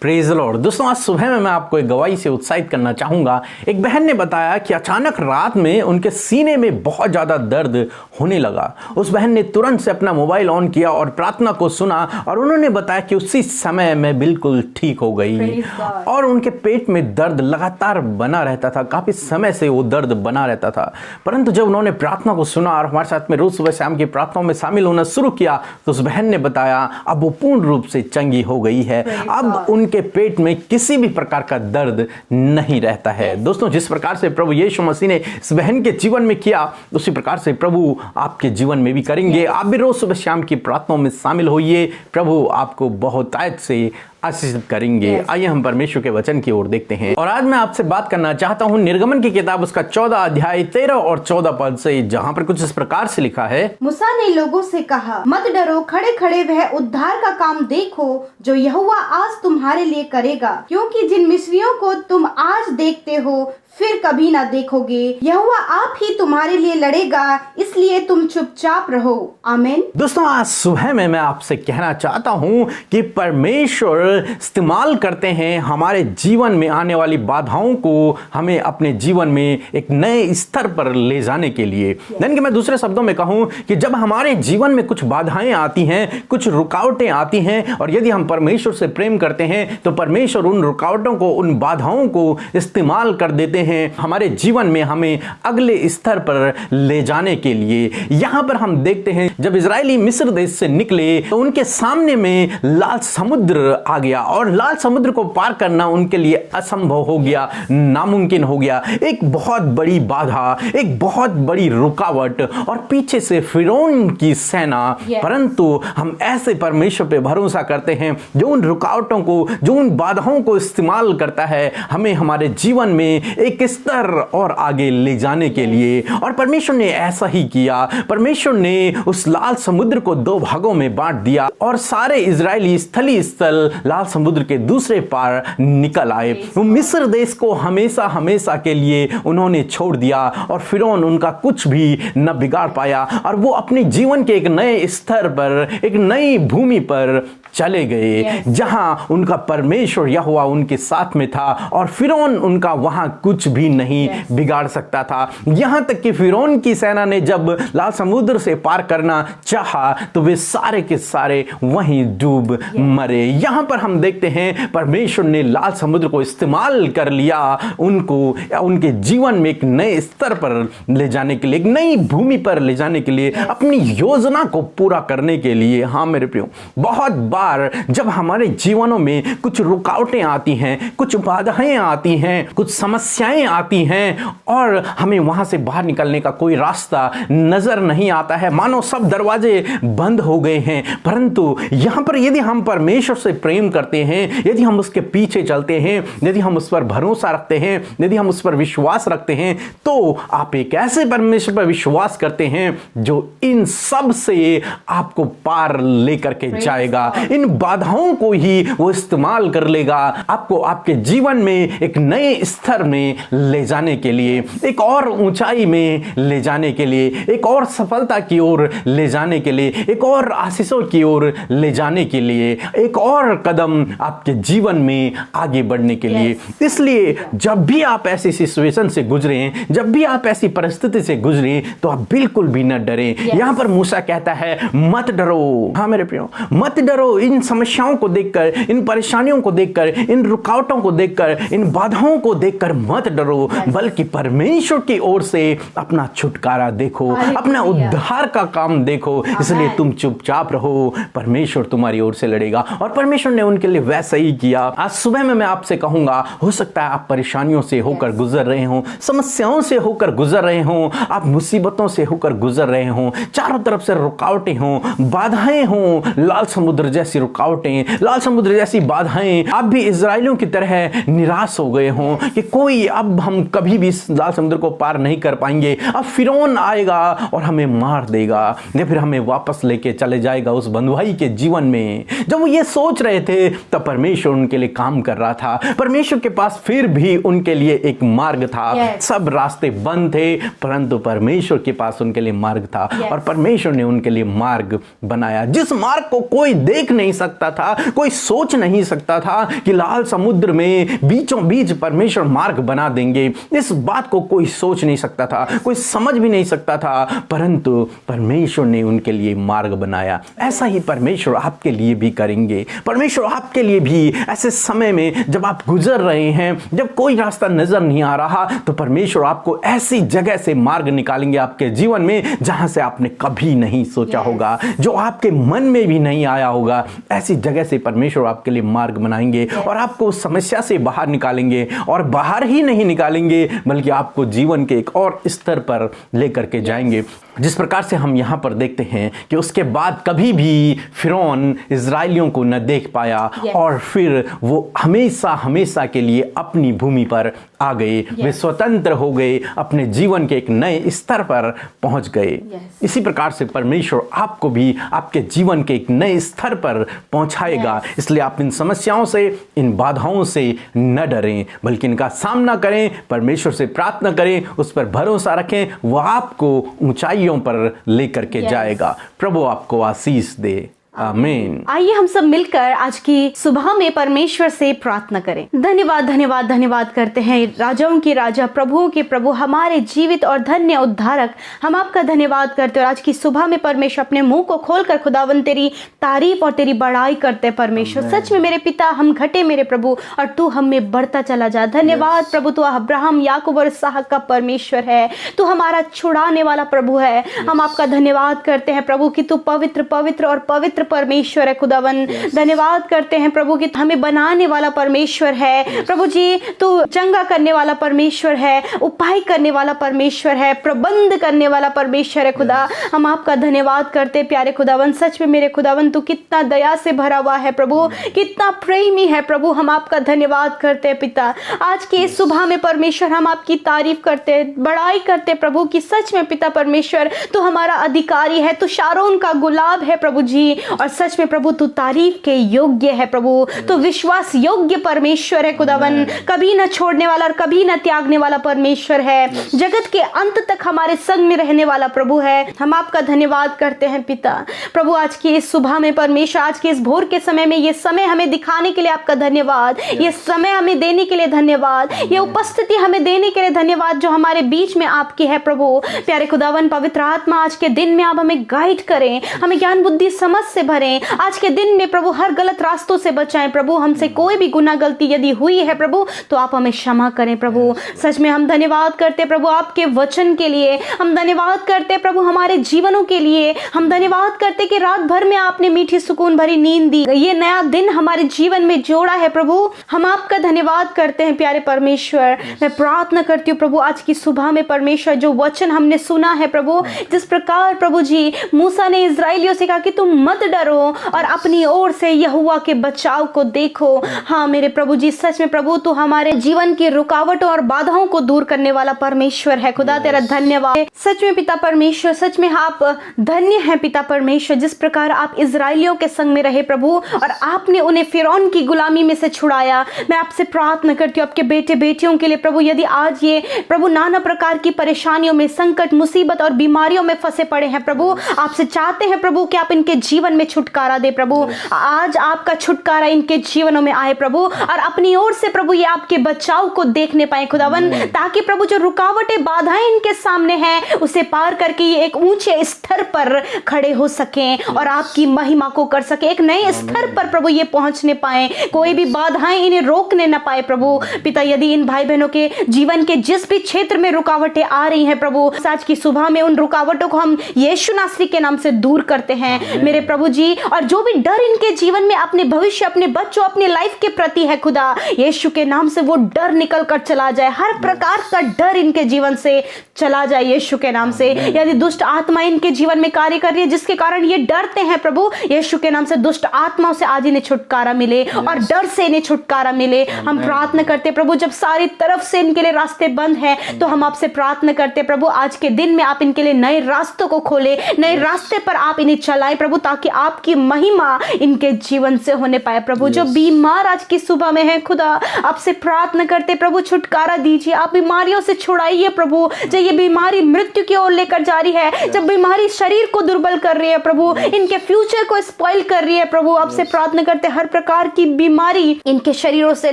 Praise the Lord. दोस्तों, आज सुबह में मैं आपको एक गवाही से उत्साहित करना चाहूंगा। एक बहन ने बताया कि अचानक रात में उनके सीने में बहुत ज्यादा दर्द होने लगा। उस बहन ने तुरंत से अपना मोबाइल ऑन किया और प्रार्थना को सुना और उन्होंने बताया कि उसी समय में बिल्कुल ठीक हो गई और उनके पेट में दर्द लगातार बना रहता था। काफी समय से वो दर्द बना रहता था, परंतु जब उन्होंने प्रार्थना को सुना और हमारे साथ में रोज सुबह शाम की प्रार्थनाओं में शामिल होना शुरू किया तो उस बहन ने बताया अब वो पूर्ण रूप से चंगी हो गई है। अब उनके पेट में किसी भी प्रकार का दर्द नहीं रहता है। दोस्तों, जिस प्रकार से प्रभु यीशु मसीह ने इस बहन के जीवन में किया उसी प्रकार से प्रभु आपके जीवन में भी करेंगे। आप भी रोज सुबह शाम की प्रार्थनाओं में शामिल होइए। प्रभु आपको बहुतायत से आशीषित करेंगे। आइए हम परमेश्वर के वचन की ओर देखते हैं और आज मैं आपसे बात करना चाहता हूं निर्गमन की किताब उसका 14 अध्याय 13 और 14 पद से, जहां पर कुछ इस प्रकार से लिखा है। मूसा ने लोगों से कहा, मत डरो, खड़े खड़े वह उद्धार का काम देखो जो यहोवा आज तुम्हारे लिए करेगा, क्योंकि जिन मिस्रियों को तुम आज देखते हो फिर कभी ना देखोगे। यहोवा आप ही तुम्हारे लिए लड़ेगा, इसलिए तुम चुपचाप रहो। आमीन। दोस्तों, आज सुबह में मैं आपसे कहना चाहता हूं कि परमेश्वर इस्तेमाल करते हैं हमारे जीवन में आने वाली बाधाओं को हमें अपने जीवन में एक नए स्तर पर ले जाने के लिए। यानी कि मैं दूसरे शब्दों में कहूं कि जब हमारे जीवन में कुछ बाधाएं आती हैं, कुछ रुकावटें आती हैं और यदि हम परमेश्वर से प्रेम करते हैं तो परमेश्वर उन रुकावटों को, उन बाधाओं को इस्तेमाल कर देते हैं हमारे जीवन में हमें अगले स्तर पर ले जाने के लिए। यहां पर हम देखते हैं जब इजरायली मिस्र देश से निकले तो उनके सामने में लाल समुद्र आ गया और लाल समुद्र को पार करना उनके लिए असंभव हो गया, नामुमकिन हो गया। एक बहुत बड़ी बाधा, एक बहुत बड़ी रुकावट और पीछे से फिरौन की सेना। परंतु हम ऐसे परमेश्वर पे भरोसा करते हैं जो उन रुकावटों को, जो उन बाधाओं को इस्तेमाल करता है हमें हमारे जीवन में एक स्तर और आगे ले जाने के लिए। और परमेश्वर ने ऐसा ही किया। परमेश्वर ने उस लाल समुद्र को दो भागों में बांट दिया और सारे इजरायली स्थलीय स्थल लाल समुद्र के दूसरे पार निकल आए। वो मिस्र देश को हमेशा हमेशा के लिए उन्होंने छोड़ दिया और फिरौन उनका कुछ भी न बिगाड़ पाया और वो अपने जीवन के एक नए स्तर पर, एक नई भूमि पर चले गए जहां उनका परमेश्वर यहोवा उनके साथ में था और फिरौन उनका वहां कुछ भी नहीं बिगाड़ सकता था। यहां तक कि फिरौन की सेना ने जब लाल समुद्र से पार करना चाहा तो वे सारे के सारे वहीं डूब मरे। यहां पर हम देखते हैं परमेश्वर ने लाल समुद्र को इस्तेमाल कर लिया, उनको उनके जीवन में एक नए स्तर पर ले जाने के लिए, एक नई भूमि पर ले जाने के लिए, अपनी योजना को पूरा करने के लिए। हाँ मेरे प्रियो, बहुत बार जब हमारे जीवनों में कुछ रुकावटें आती हैं, कुछ बाधाएं आती हैं, कुछ समस्याएं आती हैं और हमें वहां से बाहर निकलने का कोई रास्ता नजर नहीं आता है, मानो सब दरवाजे बंद हो गए हैं। परंतु यहां पर यदि हम परमेश्वर से प्रेम करते हैं, यदि हम उसके पीछे चलते हैं, यदि हम उस पर भरोसा रखते हैं, यदि हम उस पर विश्वास रखते हैं, तो आप एक ऐसे परमेश्वर पर विश्वास करते हैं जो इन सब से आपको पार लेकर के जाएगा। इन बाधाओं को ही वो इस्तेमाल कर लेगा आपको आपके जीवन में एक नए स्तर में ले जाने के लिए, एक और ऊंचाई में ले जाने के लिए, एक और सफलता की ओर ले जाने के लिए, एक और आशीषों की ओर ले जाने के लिए, एक और कदम आपके जीवन में आगे बढ़ने के लिए। इसलिए जब भी आप ऐसी सिचुएशन से गुजरें, जब भी आप ऐसी परिस्थिति से गुजरें तो आप बिल्कुल भी न डरें। यहां पर मूसा कहता है मत डरो। हाँ मेरे प्रियो, मत डरो। इन समस्याओं को देखकर, इन परेशानियों को देखकर, इन रुकावटों को देखकर, इन बाधाओं को देखकर मत डरो, बल्कि परमेश्वर की ओर से अपना छुटकारा देखो, अपना उद्धार का काम देखो। इसलिए तुम चुपचाप रहो, परमेश्वर तुम्हारी ओर से लड़ेगा। और परमेश्वर ने उनके लिए वैसा ही किया। आज सुबह में मैं आपसे कहूंगा, हो सकता है आप परेशानियों से होकर गुजर रहे हो, समस्याओं से होकर गुजर रहे हो, आप मुसीबतों से होकर गुजर रहे हो, चारों तरफ से रुकावटें हो, बाधाएं हो, लाल समुद्र जैसी रुकावटें, लाल समुद्र जैसी बाधाएं। आप भी इजराइलियों की तरह निराश हो गए हो कि कोई, अब हम कभी भी लाल समुद्र को पार नहीं कर पाएंगे, अब फिरौन आएगा और हमें मार देगा या फिर हमें वापस लेके चले जाएगा उस बंधुआई के जीवन में। जब वो ये सोच रहे थे थे तब परमेश्वर उनके लिए काम कर रहा था। परमेश्वर के पास फिर भी उनके लिए एक मार्ग था। सब रास्ते बंद थे, परंतु परमेश्वर के पास उनके लिए मार्ग था और परमेश्वर ने उनके लिए मार्ग बनाया, जिस मार्ग को कोई देख नहीं सकता था, कोई सोच नहीं सकता था कि लाल समुद्र में बीचों बीच परमेश्वर मार्ग बना देंगे। इस बात को कोई सोच नहीं सकता था, कोई समझ भी नहीं सकता था, परंतु परमेश्वर ने उनके लिए मार्ग बनाया। ऐसा ही परमेश्वर आपके लिए भी करेंगे। परमेश्वर आपके लिए भी ऐसे समय में जब आप गुजर रहे हैं, जब कोई रास्ता नजर नहीं आ रहा, तो परमेश्वर आपको ऐसी जगह से मार्ग निकालेंगे आपके जीवन में जहां से आपने कभी नहीं सोचा होगा, जो आपके मन में भी नहीं आया होगा। ऐसी जगह से परमेश्वर आपके लिए मार्ग बनाएंगे और आपको उस समस्या से बाहर निकालेंगे, और बाहर ही नहीं निकालेंगे बल्कि आपको जीवन के एक और स्तर पर लेकर के जाएंगे। जिस प्रकार से हम यहाँ पर देखते हैं कि उसके बाद कभी भी फिरौन इजराइलियों को न देख पाया और फिर वो हमेशा हमेशा के लिए अपनी भूमि पर आ गए। वे स्वतंत्र हो गए, अपने जीवन के एक नए स्तर पर पहुंच गए। इसी प्रकार से परमेश्वर आपको भी आपके जीवन के एक नए स्तर पर पहुंचाएगा। इसलिए आप इन समस्याओं से, इन बाधाओं से न डरें, बल्कि इनका सामना करें, परमेश्वर से प्रार्थना करें, उस पर भरोसा रखें। वो आपको ऊंचाइयों पर लेकर के जाएगा। प्रभु आपको आशीष दे। आमीन। आइए हम सब मिलकर आज की सुबह में परमेश्वर से प्रार्थना करें। धन्यवाद धन्यवाद धन्यवाद करते हैं राजाओं के राजा, प्रभुओं के प्रभु, हमारे जीवित और धन्य उद्धारक। हम आपका धन्यवाद करते हैं और आज की सुबह में परमेश्वर अपने मुंह को खोलकर खुदावन तेरी तारीफ और तेरी बड़ाई करते हैं। परमेश्वर सच में मेरे पिता, हम घटे मेरे प्रभु और तू हम में बढ़ता चला जा। धन्यवाद प्रभु, तू अब्राहम, याकूब और इसहाक का परमेश्वर है, तू हमारा छुड़ाने वाला प्रभु है। हम आपका धन्यवाद करते हैं प्रभु कि तू पवित्र पवित्र और पवित्र परमेश्वर है खुदावन। धन्यवाद करते हैं प्रभु कि हमें बनाने वाला परमेश्वर है। प्रभु जी तू चंगा करने वाला परमेश्वर है, उपाय करने वाला परमेश्वर है, प्रबंध करने वाला परमेश्वर है खुदा। हम आपका धन्यवाद करते प्यारे खुदावन। सच में मेरे खुदावन तू कितना दया से भरा हुआ है प्रभु, कितना प्रेमी है प्रभु। हम आपका धन्यवाद करते हैं पिता। आज की इस सुबह में परमेश्वर हम आपकी तारीफ करते, बड़ाई करते प्रभु कि सच में पिता परमेश्वर तू हमारा अधिकारी है, तू शारोन का गुलाब है प्रभु जी। और सच में प्रभु तू तारीफ के योग्य है प्रभु, तो विश्वास योग्य परमेश्वर है खुदावन। कभी न छोड़ने वाला और कभी न त्यागने वाला परमेश्वर है, जगत के अंत तक हमारे संग में रहने वाला प्रभु है। हम आपका धन्यवाद करते हैं पिता। प्रभु आज की इस सुबह में परमेश्वर, आज के इस भोर के समय में ये समय हमें दिखाने के लिए आपका धन्यवाद, ये समय हमें देने के लिए धन्यवाद, ये उपस्थिति हमें देने के लिए धन्यवाद जो हमारे बीच में आपकी है प्रभु। प्यारे खुदावन पवित्र आत्मा आज के दिन में आप हमें गाइड करें, हमें ज्ञान बुद्धि समझ से भरें। आज के दिन में प्रभु हर गलत रास्तों से बचाएं प्रभु। हमसे कोई भी गुनाह गलती यदि हुई है प्रभु तो आप हमें क्षमा करें प्रभु। सच में हम धन्यवाद करते प्रभु आपके वचन के लिए, हम धन्यवाद करते प्रभु हमारे जीवनों के लिए। हम धन्यवाद करते कि रात भर में आपने मीठी सुकून भरी नींद दी, ये नया दिन हमारे जीवन में जोड़ा है प्रभु। हम आपका धन्यवाद करते हैं प्यारे परमेश्वर। मैं प्रार्थना करती हूँ प्रभु आज की सुबह में परमेश्वर जो वचन हमने सुना है प्रभु, जिस प्रकार प्रभु जी मूसा ने इजराइलियों से कहा कि तुम मत डरो और अपनी ओर से यहोवा के बचाव को देखो। हाँ मेरे प्रभु जी सच में प्रभु तू हमारे जीवन की रुकावटों और बाधाओं को दूर करने वाला परमेश्वर है खुदा। तेरा धन्यवाद सच में पिता परमेश्वर। सच में आप धन्य हैं पिता परमेश्वर, जिस प्रकार आप इजराइलियों के संग में रहे प्रभु और आपने उन्हें फिरौन की गुलामी में से छुड़ाया। मैं आपसे प्रार्थना करती हूँ आपके बेटे बेटियों के लिए प्रभु, यदि आज ये प्रभु नाना प्रकार की परेशानियों में, संकट, मुसीबत और बीमारियों में फंसे पड़े हैं प्रभु, आपसे चाहते हैं प्रभु कि आप इनके जीवन में छुटकारा दे प्रभु। आज आपका छुटकारा इनके जीवनों में आए प्रभु और अपनी ओर से प्रभु ये आपके बचाव को देखने पाए खुदावन, ताकि प्रभु जो रुकावटें बाधाएं इनके सामने हैं उसे पार करके ये एक ऊंचे स्तर पर खड़े हो सकें और आपकी महिमा को कर सके। एक नए स्तर पर प्रभु ये पहुंचने पाए, कोई भी बाधाएं इन्हें रोकने न पाए प्रभु। पिता यदि इन भाई बहनों के जीवन के जिस भी क्षेत्र में रुकावटें आ रही हैं प्रभु, आज की सुबह में उन रुकावटों को हम यीशु नासरी के नाम से दूर करते हैं मेरे प्रभु जी। और जो भी डर इनके जीवन में अपने भविष्य, अपने बच्चों, अपने लाइफ के प्रति है खुदा, यीशु के नाम से वो डर निकल कर चला जाए। हर प्रकार का डर इनके जीवन से चला जाए यीशु के नाम से। यदि दुष्ट आत्मा इनके जीवन में कार्य कर रही है जिसके कारण ये डरते हैं प्रभु, यीशु के नाम से दुष्ट आत्माओं से आज इन्हें छुटकारा मिले और डर से इन्हें छुटकारा मिले। हम प्रार्थना करते प्रभु जब सारी तरफ से इनके लिए रास्ते बंद हैं तो हम आपसे प्रार्थना करते प्रभु आज के दिन में आप इनके लिए नए रास्तों को खोले, नए रास्ते पर आप इन्हें चलाएं प्रभु, ताकि आपकी महिमा इनके जीवन से होने पाए प्रभु। जो बीमार आज की सुबह में है खुदा, आपसे प्रार्थना करते प्रभु छुटकारा दीजिए, आप बीमारियों से छुड़ाइए प्रभु। जब ये बीमारी मृत्यु की ओर लेकर जा रही है, जब बीमारी शरीर को दुर्बल कर रही है प्रभु, इनके फ्यूचर को स्पॉइल कर रही है प्रभु, आपसे प्रार्थना करते हर प्रकार की बीमारी इनके शरीरों से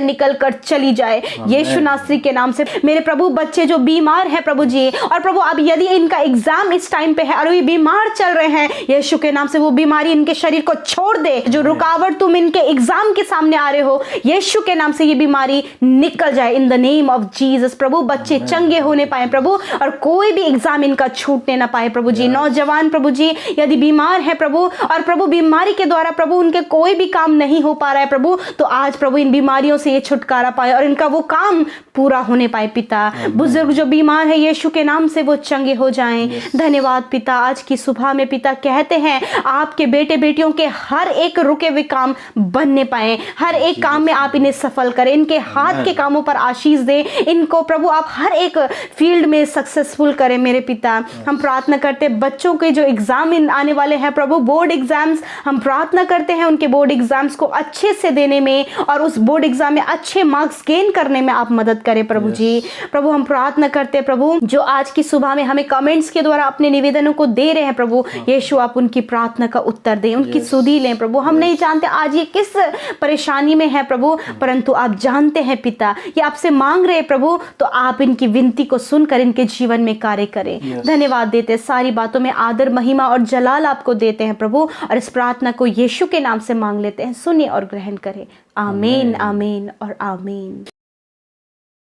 निकल कर चली जाए यीशु नासरी के नाम से। मेरे प्रभु बच्चे जो बीमार है प्रभु जी, और प्रभु अब यदि इनका एग्जाम इस टाइम पे है और ये बीमार चल रहे हैं, यीशु के नाम से वो बीमारी इनके शरीर को छोड़ दे। जो रुकावट तुम इनके एग्जाम के सामने आ रहे हो, यीशु के नाम से ये बीमारी निकल जाए in the name of Jesus. प्रभु बच्चे चंगे होने पाए प्रभु, और कोई भी एग्जाम इनका छूटने ना पाए प्रभु जी। नौजवान प्रभु जी यदि बीमार है प्रभु, और प्रभु बीमारी के द्वारा प्रभु उनके कोई भी काम नहीं हो पा रहा है प्रभु, तो आज प्रभु इन बीमारियों से ये छुटकारा पाए और इनका वो काम पूरा होने पाए पिता। बुजुर्ग जो बीमार है यीशु के नाम से वो चंगे हो जाएं। धन्यवाद पिता। आज की सुबह में पिता कहते हैं आपके बेटे बेटियों के हर एक रुके हुए काम बनने पाए, हर एक काम में आप इन्हें सफल करें, इनके हाथ के कामों पर आशीष दें, इनको प्रभु आप हर एक फील्ड में सक्सेसफुल करें मेरे पिता। हम प्रार्थना करते बच्चों के जो एग्जाम आने वाले हैं प्रभु, बोर्ड एग्जाम्स, हम प्रार्थना करते हैं उनके बोर्ड एग्जाम्स को अच्छे से देने में और उस बोर्ड एग्जाम में अच्छे मार्क्स गेन करने में आप मदद करें प्रभु जी। प्रभु हम प्रार्थना करते हैं प्रभु जो आज की सुबह में हमें कमेंट्स के द्वारा अपने निवेदनों को दे रहे हैं प्रभु, यीशु आप उनकी प्रार्थना का उत्तर दें, उनकी सुधि लें प्रभु। हम नहीं जानते आज ये किस परेशानी में है प्रभु, परंतु आप जानते हैं पिता, ये आपसे मांग रहे हैं प्रभु, तो आप इनकी विनती को सुनकर इनके जीवन में कार्य करें। धन्यवाद देते हैं, सारी बातों में आदर महिमा और जलाल आपको देते हैं प्रभु, और इस प्रार्थना को यीशु के नाम से मांग लेते हैं। सुनिए और ग्रहण करें। आमीन आमीन और आमीन।